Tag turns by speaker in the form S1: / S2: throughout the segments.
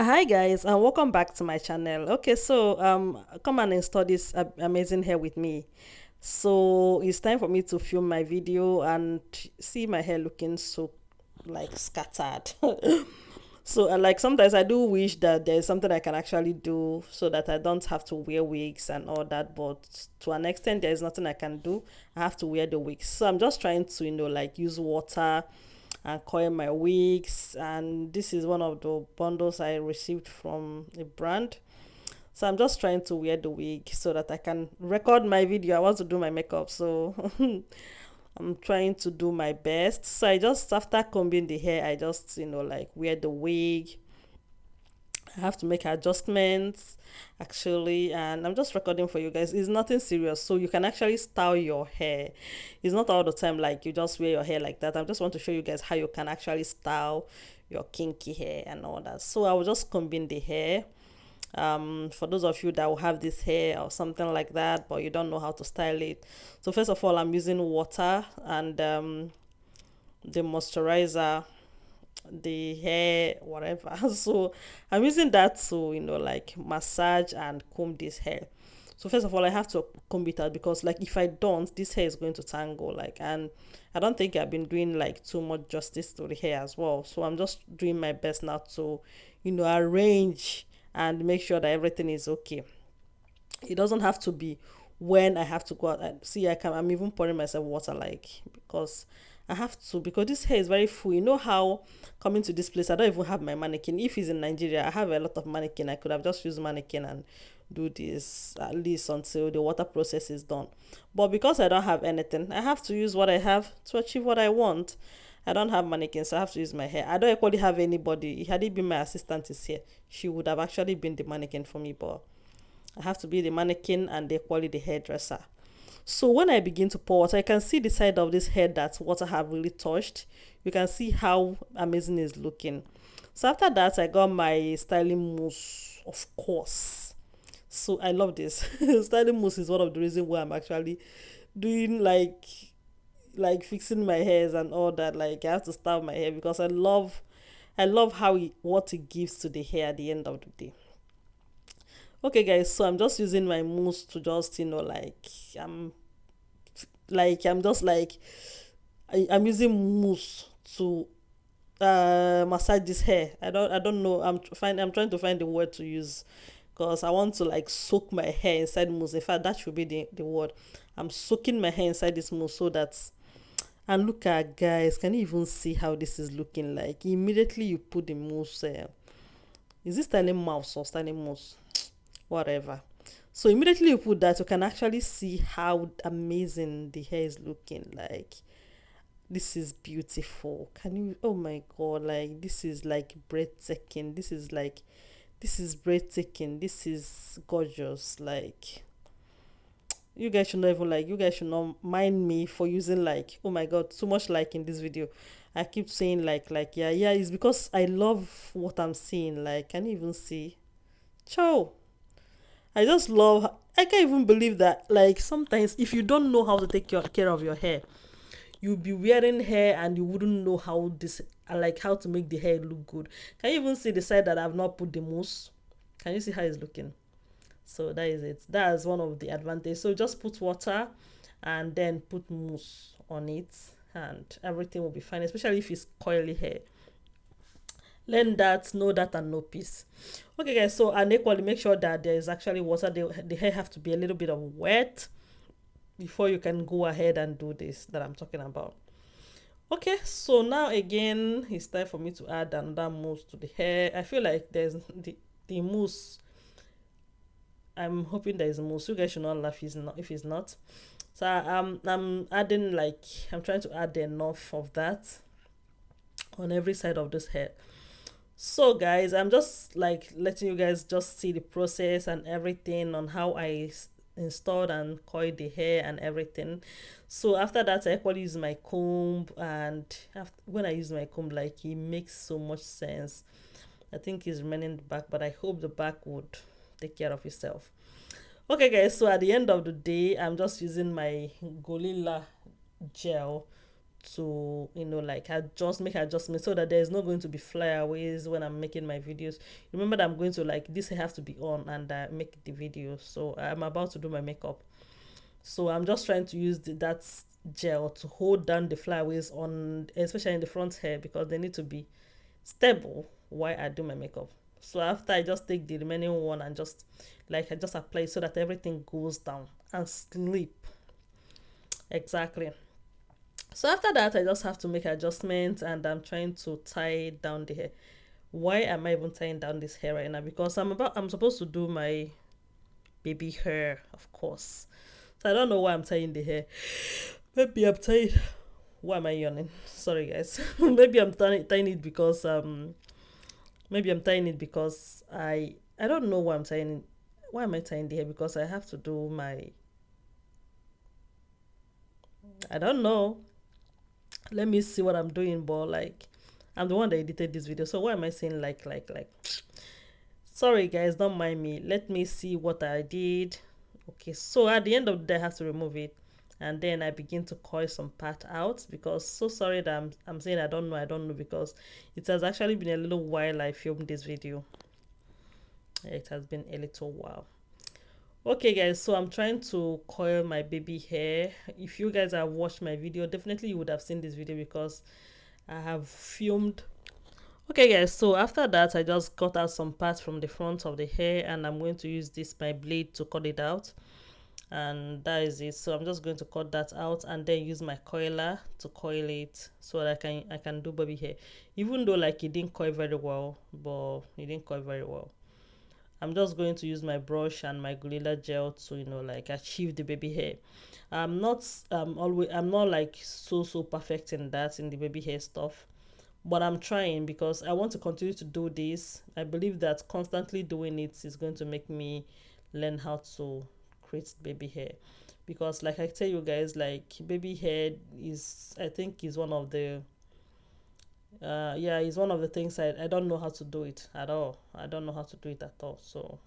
S1: Hi guys, and welcome back to my channel. Okay, so come and install this amazing hair with me. So it's time for me to film my video and see my hair looking so like scattered. So like sometimes I do wish that there's something I can actually do so that I don't have to wear wigs and all that, but to an extent there is nothing I can do. I have to wear the wigs. So I'm just trying to, like use water and coil my wigs, and this is one of the bundles I received from a brand. So I'm just trying to wear the wig so that I can record my video. I want to do my makeup, so I'm trying to do my best. So I just, after combing the hair, I just, like wear the wig. I have to make adjustments actually, and I'm just recording for you guys. It's nothing serious, so you can actually style your hair. It's not all the time like you just wear your hair like that. I just want to show you guys how you can actually style your kinky hair and all that. So I will just combine the hair. For those of you that will have this hair or something like that, but you don't know how to style it. So first of all, I'm using water and the moisturizer, the hair, whatever. So I'm using that to, like massage and comb this hair. So first of all, I have to comb it out because like if I don't, this hair is going to tangle. Like, and I don't think I've been doing like too much justice to the hair as well. So I'm just doing my best now to, arrange and make sure that everything is okay. It doesn't have to be when I have to go out. See, I'm even pouring myself water, like, because I have to, because this hair is very full. You know how coming to this place, I don't even have my mannequin. If it's in Nigeria, I have a lot of mannequin. I could have just used mannequin and do this at least until the water process is done. But because I don't have anything, I have to use what I have to achieve what I want. I don't have mannequins, so I have to use my hair. I don't equally have anybody. Had it been my assistant is here, she would have actually been the mannequin for me, but I have to be the mannequin and equally the hairdresser. So when I begin to pour water, I can see the side of this hair that water have really touched. You can see how amazing it's looking. So after that, I got my styling mousse, of course. So I love this. Styling mousse is one of the reasons why I'm actually doing like fixing my hairs and all that. Like I have to style my hair because I love how what it gives to the hair at the end of the day. Okay, guys, so I'm just using my mousse to just, I'm I'm just like, I'm using mousse to massage this hair. I don't know. I'm trying to find the word to use because I want to like soak my hair inside mousse. In fact, that should be the word. I'm soaking my hair inside this mousse so that, and look at, guys, can you even see how this is looking like? Immediately you put the mousse. Is this styling mouse or styling mousse? Whatever. So immediately you put that, you can actually see how amazing the hair is looking. Like, this is beautiful. Can you? Oh my god! Like, this is like breathtaking. This is breathtaking. This is gorgeous. Like, you guys should not even like. You guys should not mind me for using like. Oh my god! So much like in this video. I keep saying like yeah yeah. It's because I love what I'm seeing. Like, can you even see? Ciao. I just love. I can't even believe that. Like sometimes, if you don't know how to take care of your hair, you'll be wearing hair and you wouldn't know how this, like how to make the hair look good. Can you even see the side that I've not put the mousse? Can you see how it's looking? So that is it. That's one of the advantages. So just put water, and then put mousse on it, and everything will be fine. Especially if it's coily hair. Learn that, know that, and know peace. Okay, guys, so and equally make sure that there is actually water. The hair have to be a little bit of wet before you can go ahead and do this that I'm talking about. Okay, so now again it's time for me to add another mousse to the hair. I feel like there's the mousse. I'm hoping there is a mousse. You guys should not laugh if it's not. So I'm adding, like, I'm trying to add enough of that on every side of this hair. So guys, I'm just like letting you guys just see the process and everything on how I installed and coiled the hair and everything. So after that, I actually use my comb, and when I use my comb, like, it makes so much sense. I think it's remaining the back, but I hope the back would take care of itself. Okay, guys, so at the end of the day, I'm just using my gorilla gel to, you know, like make adjustments so that there's not going to be flyaways when I'm making my videos. Remember that I'm going to, like, this have to be on and make the video. So I'm about to do my makeup, so I'm just trying to use that gel to hold down the flyaways on, especially in the front hair, because they need to be stable while I do my makeup. So after, I just take the remaining one and just, like, I just apply it so that everything goes down and sleep. Exactly. So after that, I just have to make adjustments, and I'm trying to tie down the hair. Why am I even tying down this hair right now? Because I'm supposed to do my baby hair, of course. So I don't know why I'm tying the hair. Maybe I'm tying. Why am I yawning? Sorry, guys. Maybe I'm tying it because I don't know why I'm tying it. Why am I tying the hair? Because I have to do my, I don't know. Let me see what I'm doing, but, like, I'm the one that edited this video. So why am I saying like? Sorry, guys, don't mind me. Let me see what I did. Okay, so at the end of the day, I have to remove it, and then I begin to coil some part out, because, so sorry that I'm saying I don't know, because it has actually been a little while I filmed this video. It has been a little while. Okay, guys, so I'm trying to coil my baby hair. If you guys have watched my video, definitely you would have seen this video, because I have filmed. Okay, guys, so after that, I just cut out some parts from the front of the hair, and I'm going to use my blade to cut it out, and that is it. So I'm just going to cut that out and then use my coiler to coil it, so that I can do baby hair. Even though, like, it didn't coil very well, I'm just going to use my brush and my gorilla gel to, you know, like, achieve the baby hair. I'm not like so perfect in the baby hair stuff, but I'm trying, because I want to continue to do this. I believe that constantly doing it is going to make me learn how to create baby hair, because, like I tell you guys, like, baby hair is, I think, is one of the is one of the things I don't know how to do it at all. I don't know how to do it at all. So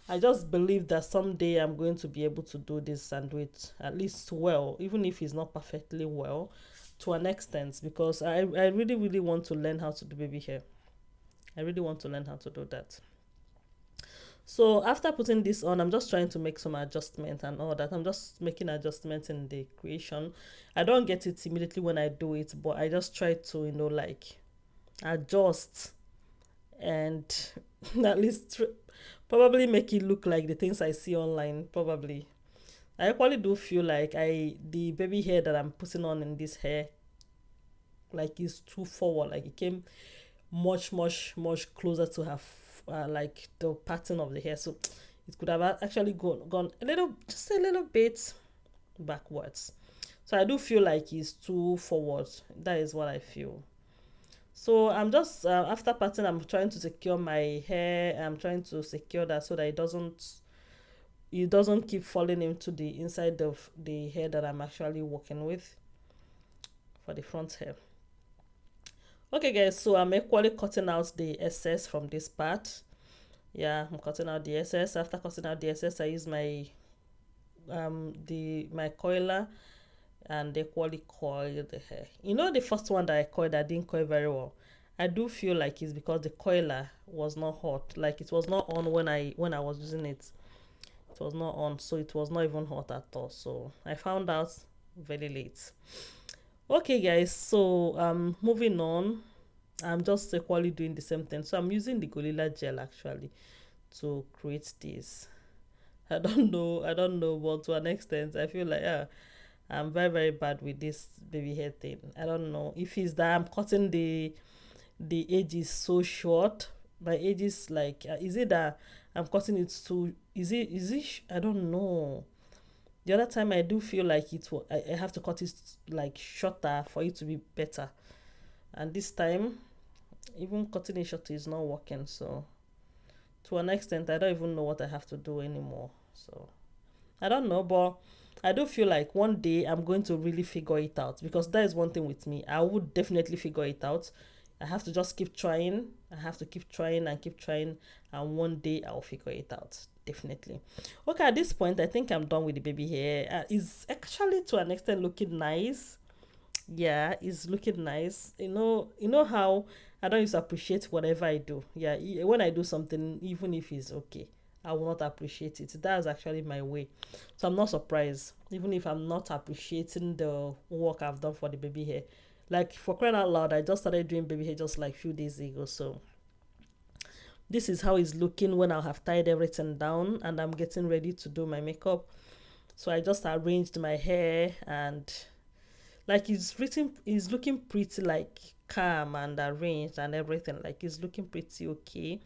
S1: I just believe that someday I'm going to be able to do this and do it at least well, even if it's not perfectly well, to an extent, because I really, really want to learn how to do baby hair. I really want to learn how to do that. So after putting this on, I'm just trying to make some adjustment and all that. I'm just making adjustments in the creation. I don't get it immediately when I do it, but I just try to, you know, like, adjust and at least probably make it look like the things I see online. Probably. I actually do feel like the baby hair that I'm putting on in this hair, like, is too forward. Like, it came much closer to her like, the pattern of the hair, so it could have actually gone a little, just a little bit backwards. So I do feel like it's too forward. That is what I feel. So I'm just after parting, I'm trying to secure my hair. I'm trying to secure that so that it doesn't keep falling into the inside of the hair that I'm actually working with for the front hair. Okay, guys, so I'm equally cutting out the excess from this part. Yeah, I'm cutting out the excess. After cutting out the excess, I use my my coiler and equally coil the hair. You know, the first one that I coiled, I didn't coil very well. I do feel like it's because the coiler was not hot. Like, it was not on when I was using it. It was not on, so it was not even hot at all. So I found out very late. Okay, guys, so moving on, I'm just equally doing the same thing. So I'm using the gorilla gel actually to create this. I don't know, but to an extent, I feel like, I'm very bad with this baby hair thing. I don't know if it's that I'm cutting the edges so short. My edges, like, is it that I'm cutting it too? I don't know. The other time I do feel like I have to cut it, like, shorter for it to be better, and this time even cutting it short is not working. So to an extent, I don't even know what I have to do anymore. So I don't know, but I do feel like one day I'm going to really figure it out, because that is one thing with me. I would definitely figure it out. I have to just keep trying. I have to keep trying and keep trying, and one day I'll figure it out. Definitely. Okay, at this point, I think I'm done with the baby hair. It's actually, to an extent, looking nice. Yeah, it's looking nice. You know how I don't used to appreciate whatever I do. Yeah, when I do something, even if it's okay, I will not appreciate it. That's actually my way. So I'm not surprised, even if I'm not appreciating the work I've done for the baby hair. Like, for crying out loud, I just started doing baby hair just like few days ago. So this is how it's looking when I have tied everything down and I'm getting ready to do my makeup. So I just arranged my hair, and like it's looking pretty, like calm and arranged and everything. Like, it's looking pretty okay.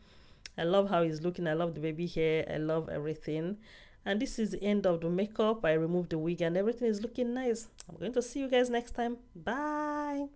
S1: I love how it's looking. I love the baby hair. I love everything. And this is the end of the makeup. I removed the wig and everything is looking nice. I'm going to see you guys next time. Bye.